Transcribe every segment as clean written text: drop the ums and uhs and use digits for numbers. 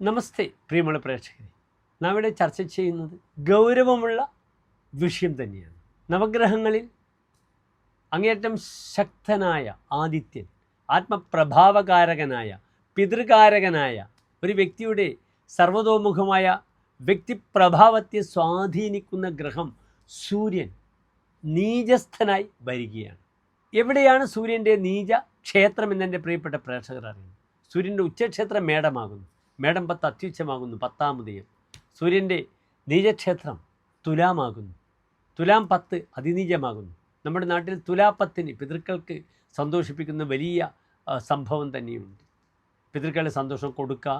നമസ്തേ പ്രിയമുള്ള പ്രേക്ഷകരെ, നാം ഇവിടെ ചർച്ച ചെയ്യുന്നത് ഗൗരവമുള്ള വിഷയം തന്നെയാണ്. നവഗ്രഹങ്ങളിൽ അങ്ങേയറ്റം ശക്തനായ ആദിത്യൻ, ആത്മപ്രഭാവകാരകനായ പിതൃകാരകനായ ഒരു വ്യക്തിയുടെ സർവതോമുഖമായ വ്യക്തിപ്രഭാവത്തെ സ്വാധീനിക്കുന്ന ഗ്രഹം സൂര്യൻ നീചസ്ഥനായി വരികയാണ്. എവിടെയാണ് സൂര്യൻ്റെ നീച ക്ഷേത്രം എന്നെൻ്റെ പ്രിയപ്പെട്ട പ്രേക്ഷകർ അറിയുന്നു? സൂര്യൻ്റെ ഉച്ചക്ഷേത്രം മേടമാകുന്നു. മേടം 10 അത്യുച്ചമാകുന്നു, 10-ാം ഉദയം. സൂര്യൻ്റെ നീചക്ഷേത്രം തുലാമാകുന്നു. തുലാം 10 അതിനീചമാകുന്നു. നമ്മുടെ നാട്ടിൽ തുലാപ്പത്തിന് പിതൃക്കൾക്ക് സന്തോഷിപ്പിക്കുന്ന വലിയ സംഭവം തന്നെയുണ്ട്. പിതൃക്കളുടെ സന്തോഷം കൊടുക്കുക,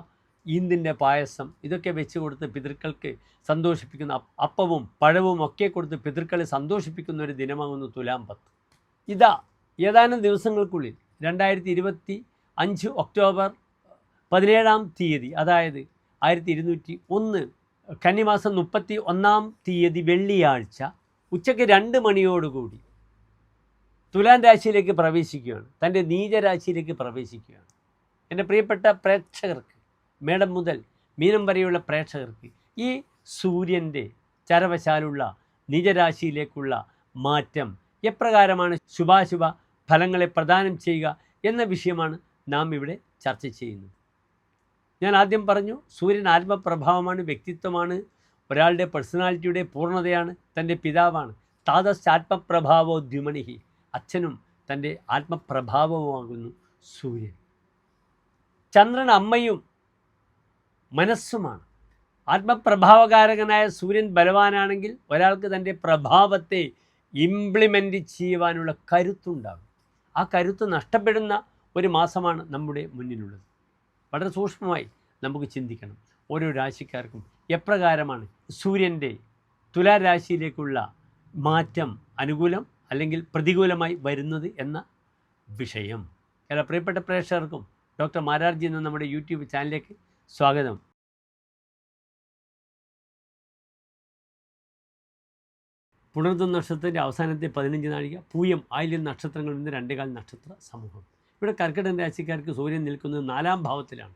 ഈന്തിൻ്റെ പായസം ഇതൊക്കെ വെച്ച് കൊടുത്ത് പിതൃക്കൾക്ക് സന്തോഷിപ്പിക്കുന്ന അപ്പവും പഴവും ഒക്കെ കൊടുത്ത് പിതൃക്കളെ സന്തോഷിപ്പിക്കുന്ന ഒരു ദിനമാകുന്നു തുലാം 10. ഇതാ ഏതാനും ദിവസങ്ങൾക്കുള്ളിൽ 2025 ഒക്ടോബർ 17-ാം തീയതി, അതായത് 1201 കന്നിമാസം 31-ാം തീയതി വെള്ളിയാഴ്ച ഉച്ചയ്ക്ക് 2 മണിയോടുകൂടി തുലാം രാശിയിലേക്ക് പ്രവേശിക്കുകയാണ്. തൻ്റെ നീചരാശിയിലേക്ക് പ്രവേശിക്കുകയാണ്. എൻ്റെ പ്രിയപ്പെട്ട പ്രേക്ഷകർക്ക്, മേടം മുതൽ മീനം വരെയുള്ള പ്രേക്ഷകർക്ക് ഈ സൂര്യൻ്റെ ചരവശാലുള്ള നീചരാശിയിലേക്കുള്ള മാറ്റം എപ്രകാരമാണ് ശുഭാശുഭ ഫലങ്ങളെ പ്രദാനം ചെയ്യുക എന്ന വിഷയമാണ് നാം ഇവിടെ ചർച്ച ചെയ്യുന്നത്. ഞാൻ ആദ്യം പറഞ്ഞു, സൂര്യൻ ആത്മപ്രഭാവമാണ്, വ്യക്തിത്വമാണ്, ഒരാളുടെ പേഴ്സണാലിറ്റിയുടെ പൂർണ്ണതയാണ്, തൻ്റെ പിതാവാണ്. താതസ് ആത്മപ്രഭാവോ ദ്യുമണിഹി, അച്ഛനും തൻ്റെ ആത്മപ്രഭാവവുമാകുന്നു സൂര്യൻ. ചന്ദ്രൻ അമ്മയും മനസ്സുമാണ്. ആത്മപ്രഭാവകാരകനായ സൂര്യൻ ബലവാനാണെങ്കിൽ ഒരാൾക്ക് തൻ്റെ പ്രഭാവത്തെ ഇംപ്ലിമെൻ്റ് ചെയ്യുവാനുള്ള കരുത്തുണ്ടാകും. ആ കരുത്ത് നഷ്ടപ്പെടുന്ന ഒരു മാസമാണ് നമ്മുടെ മുന്നിലുള്ളത്. വളരെ സൂക്ഷ്മമായി നമുക്ക് ചിന്തിക്കണം. ഓരോ രാശിക്കാർക്കും എപ്രകാരമാണ് സൂര്യൻ്റെ തുലാരാശിയിലേക്കുള്ള മാറ്റം അനുകൂലം അല്ലെങ്കിൽ പ്രതികൂലമായി വരുന്നത് എന്ന വിഷയം. എല്ലാ പ്രിയപ്പെട്ട പ്രേക്ഷകർക്കും ഡോക്ടർ മാരാർജി എന്ന നമ്മുടെ യൂട്യൂബ് ചാനലിലേക്ക് സ്വാഗതം. പുണർദം നക്ഷത്രത്തിൻ്റെ അവസാനത്തെ 15 നാഴിക, പൂയം ആയില്യം നക്ഷത്രങ്ങളിൽ നിന്ന് 2 നക്ഷത്ര സമൂഹം. ഇവിടെ കർക്കിടക രാശിക്കാർക്ക് സൂര്യൻ നിൽക്കുന്നത് 4-ാം ഭാവത്തിലാണ്.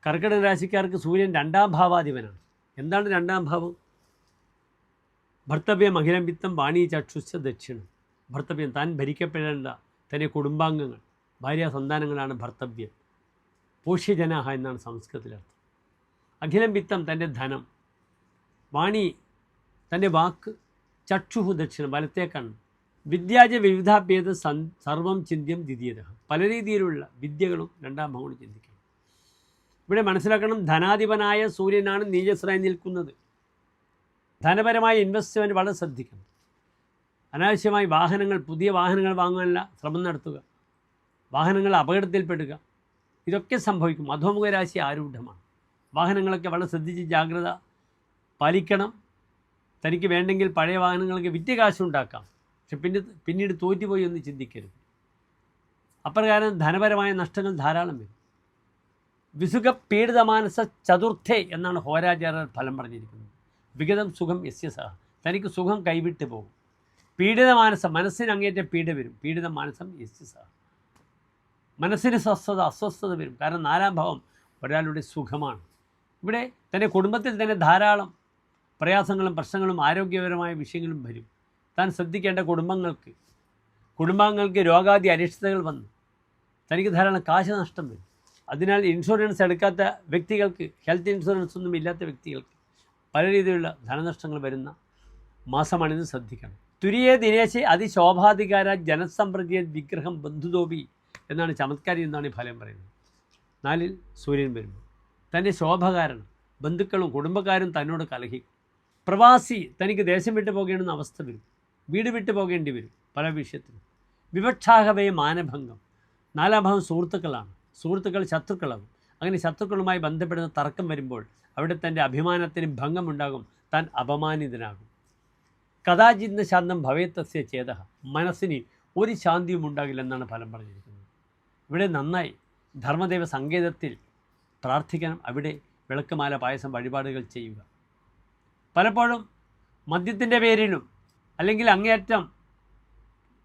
കർക്കിടക രാശിക്കാർക്ക് സൂര്യൻ 2-ാം ഭാവാധിപനാണ്. എന്താണ് 2-ാം ഭാവം? ഭർത്തവ്യം അഖിലം വിത്തം വാണി ചക്ഷുശ്ച ദക്ഷിണം. ഭർത്തവ്യം, താൻ ഭരിക്കപ്പെടേണ്ട തൻ്റെ കുടുംബാംഗങ്ങൾ, ഭാര്യ സന്താനങ്ങളാണ് ഭർത്തവ്യം. പോഷ്യജനാഹ എന്നാണ് സംസ്കൃതത്തിലർത്ഥം. അഖിലം വിത്തം തൻ്റെ ധനം, വാണി തൻ്റെ വാക്ക്, ചക്ഷുഹു ദക്ഷിണം വലത്തേ കണ്ണ്. വിദ്യാജ വിവിധാഭേദ സർവം ചിന്ത്യം ദ്വിതീയത. പല രീതിയിലുള്ള വിദ്യകളും 2-ാം ഭാവം ചിന്തിക്കണം. ഇവിടെ മനസ്സിലാക്കണം, ധനാധിപനായ സൂര്യനാണ് നീചസ്രായി നിൽക്കുന്നത്. ധനപരമായ ഇൻവെസ്റ്റ്മെൻറ്റ് വളരെ ശ്രദ്ധിക്കണം. അനാവശ്യമായി വാഹനങ്ങൾ, പുതിയ വാഹനങ്ങൾ വാങ്ങാനുള്ള ശ്രമം നടത്തുക, വാഹനങ്ങൾ അപകടത്തിൽപ്പെടുക, ഇതൊക്കെ സംഭവിക്കും. അധോമുഖ രാശി ആരൂഢമാണ്. വാഹനങ്ങളൊക്കെ വളരെ ശ്രദ്ധിച്ച് ജാഗ്രത പാലിക്കണം. തനിക്ക് വേണ്ടെങ്കിൽ പഴയ വാഹനങ്ങൾക്ക് വിറ്റ് കാശുണ്ടാക്കാം, പക്ഷെ പിന്നീട് തോറ്റുപോയി എന്ന് ചിന്തിക്കരുത്. അപ്രകാരം ധനപരമായ നഷ്ടങ്ങൾ ധാരാളം വരും. വിസുഖ പീഡിതമാനസ ചതുർത്ഥേ എന്നാണ് ഹോരാചാര്യർ ഫലം പറഞ്ഞിരിക്കുന്നത്. വിഗതം സുഖം യസ്യ സഹ, തനിക്ക് സുഖം കൈവിട്ട് പോകും. പീഡിതമാനസം, മനസ്സിന് അങ്ങേറ്റം പീഡ വരും. പീഡിത മാനസം യസ്യ സഹ, മനസ്സിന് സ്വസ്ഥത അസ്വസ്ഥത വരും. കാരണം 4-ാം ഭാവം ഒരാളുടെ സുഖമാണ്. ഇവിടെ തൻ്റെ കുടുംബത്തിൽ തന്നെ ധാരാളം പ്രയാസങ്ങളും പ്രശ്നങ്ങളും ആരോഗ്യപരമായ വിഷയങ്ങളും വരും. താൻ ശ്രദ്ധിക്കേണ്ട കുടുംബാംഗങ്ങൾക്ക് രോഗാദി അരിഷ്ടതകൾ വന്നു തനിക്ക് ധാരാളം കാശ് നഷ്ടം വരും. അതിനാൽ ഇൻഷുറൻസ് എടുക്കാത്ത വ്യക്തികൾക്ക്, ഹെൽത്ത് ഇൻഷുറൻസ് ഒന്നും ഇല്ലാത്ത വ്യക്തികൾക്ക് പല രീതിയിലുള്ള ധനനഷ്ടങ്ങൾ വരുന്ന മാസമാണിത്, ശ്രദ്ധിക്കണം. തുരിയേ ദിനേശെ അതിശോഭാധികാര ജനസമ്പ്രതിയ വിഗ്രഹം ബന്ധുതോപി എന്നാണ്, ചമത്കാരി എന്നാണ് ഈ ഫലം പറയുന്നത്. 4-ൽ സൂര്യൻ വരുമ്പോൾ തൻ്റെ ശോഭ കാരണം ബന്ധുക്കളും കുടുംബക്കാരും തന്നോട് കലഹിക്കും. പ്രവാസി, തനിക്ക് ദേശം വിട്ടു പോകേണ്ടുന്ന അവസ്ഥ വരും. വീട് വിട്ടു പോകേണ്ടി വരും പല വിഷയത്തിലും. വിവക്ഷാഹവേ മാനഭംഗം. 4-ാം ഭാവം സുഹൃത്തുക്കളാണ്. സുഹൃത്തുക്കൾ ശത്രുക്കളാകും. അങ്ങനെ ശത്രുക്കളുമായി ബന്ധപ്പെടുന്ന തർക്കം വരുമ്പോൾ അവിടെ തൻ്റെ അഭിമാനത്തിന് ഭംഗമുണ്ടാകും, താൻ അപമാനിതനാകും. കഥാചിന്ന ശാന്തം ഭവേത്തസ്യ ചേത, മനസ്സിന് ഒരു ശാന്തിയും ഉണ്ടാകില്ലെന്നാണ് ഫലം പറഞ്ഞിരിക്കുന്നത്. ഇവിടെ നന്നായി ധർമ്മദേവ സങ്കേതത്തിൽ പ്രാർത്ഥിക്കണം. അവിടെ വിളക്കുമാല പായസം വഴിപാടുകൾ ചെയ്യുക. പലപ്പോഴും മദ്യത്തിൻ്റെ പേരിലും അല്ലെങ്കിൽ അങ്ങേയറ്റം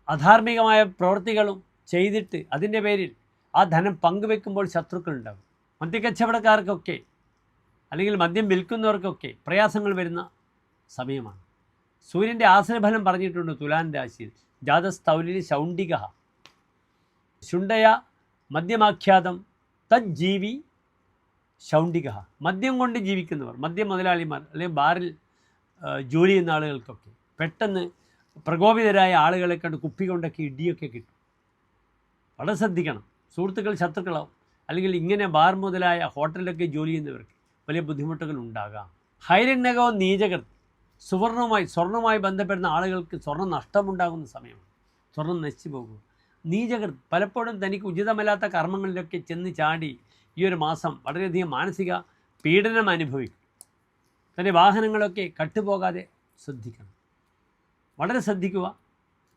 അധാർമികമായ പ്രവൃത്തികളും ചെയ്തിട്ട് അതിൻ്റെ പേരിൽ ആ ധനം പങ്കുവെക്കുമ്പോൾ ശത്രുക്കളുണ്ടാകും. മദ്യക്കച്ചവടക്കാർക്കൊക്കെ അല്ലെങ്കിൽ മദ്യം വിൽക്കുന്നവർക്കൊക്കെ പ്രയാസങ്ങൾ വരുന്ന സമയമാണ്. സൂര്യൻ്റെ ആശ്രയഫലം പറഞ്ഞിട്ടുണ്ട് തുലാൻ രാശിയിൽ, ജാതസ്ഥൗലിൽ ശൗണ്ഡിക ശുണ്ഡയ മദ്യമാഖ്യാതം തജ്ജീവി ശൗണ്ഡിക. മദ്യം കൊണ്ട് ജീവിക്കുന്നവർ, മദ്യ മുതലാളിമാർ അല്ലെങ്കിൽ ബാറിൽ ജോലി ചെയ്യുന്ന ആളുകൾക്കൊക്കെ പെട്ടെന്ന് പ്രകോപിതരായ ആളുകളെ കണ്ട് കുപ്പി കൊണ്ടൊക്കെ ഇടിയൊക്കെ കിട്ടും. വളരെ ശ്രദ്ധിക്കണം. സുഹൃത്തുക്കൾ ശത്രുക്കളാവും. അല്ലെങ്കിൽ ഇങ്ങനെ ബാർ മുതലായ ഹോട്ടലിലൊക്കെ ജോലി ചെയ്യുന്നവർക്ക് വലിയ ബുദ്ധിമുട്ടുകൾ ഉണ്ടാകാം. ഹൈരണ്യകവും നീചകർ, സ്വർണവുമായി ബന്ധപ്പെടുന്ന ആളുകൾക്ക് സ്വർണ്ണം നഷ്ടമുണ്ടാകുന്ന സമയമാണ്. സ്വർണം നശിച്ചു പോകും. നീചകർ പലപ്പോഴും തനിക്ക് ഉചിതമല്ലാത്ത കർമ്മങ്ങളിലൊക്കെ ചെന്ന് ചാടി ഈ ഒരു മാസം വളരെയധികം മാനസിക പീഡനം അനുഭവിക്കും. തൻ്റെ വാഹനങ്ങളൊക്കെ കട്ടുപോകാതെ ശ്രദ്ധിക്കണം, വളരെ ശ്രദ്ധിക്കുക.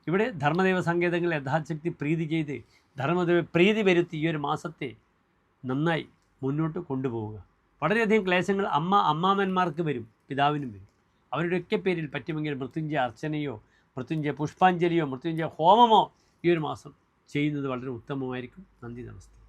ഇവിടെ ധർമ്മദൈവ സങ്കേതങ്ങൾ യഥാശക്തി പ്രീതി ചെയ്ത് ധർമ്മദൈവ പ്രീതി വരുത്തി ഈ ഒരു മാസത്തെ നന്നായി മുന്നോട്ട് കൊണ്ടുപോവുക. വളരെയധികം ക്ലേശങ്ങൾ അമ്മാമന്മാർക്ക് വരും, പിതാവിനും വരും. അവരുടെയൊക്കെ പേരിൽ പറ്റുമെങ്കിൽ മൃത്യുഞ്ജയ അർച്ചനയോ മൃത്യുഞ്ജയ പുഷ്പാഞ്ജലിയോ മൃത്യുഞ്ജയ ഹോമമോ ഈ ഒരു മാസം ചെയ്യുന്നത് വളരെ ഉത്തമമായിരിക്കും. നന്ദി, നമസ്തേ.